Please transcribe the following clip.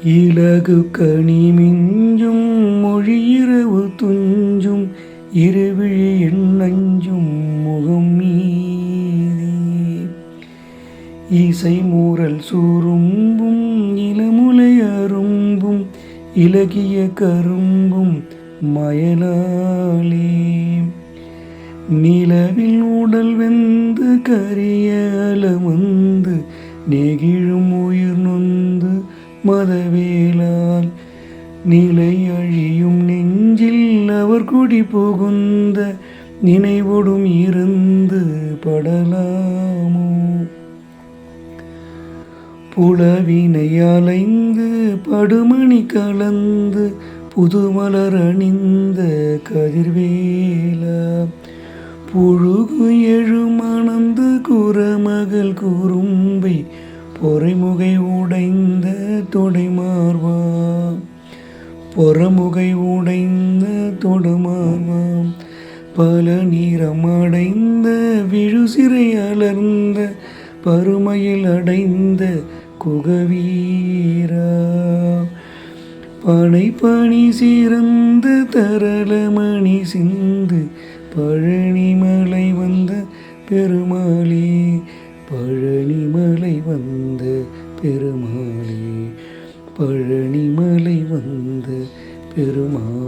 இலகு கனி மிஞ்சும் மொழியிரவு துஞ்சும் இருவிழி எண்ணஞ்சும் முகம் மீதி இசை மூரல் சூரும்பும் இளமுலை அரும்பும் இலகிய கரும்பும் மயலாலே நிலவில் உடல் வெந்து கரிய அலமந்து நெகிழும் உயிர் நொந்து மதவேலால் நிலை அழியும் நெஞ்சில் அவர் குடி புகுந்த நினைவொடும் இருந்து படலாமோ புலவினை அலைந்து படுமணி கலந்து புதுமலர் அணிந்த கதிர்வேலா புழுகு எழுமணந்து குறமகள் குறும்பை பொறைமுகை உடைந்த தொடைமார்வா பொறமுகை உடைந்த தொடுமார்வாம் பல நிறம் அடைந்த விழுசிறை அலர்ந்த பருமையில் அடைந்த குகவீரா பனை பணி சிறந்த தரளமணி சிந்து பழனிமலை வந்த பெருமாளே பழனிமலை வந்த பெருமாளே பழனிமலை வந்த பெருமாளே.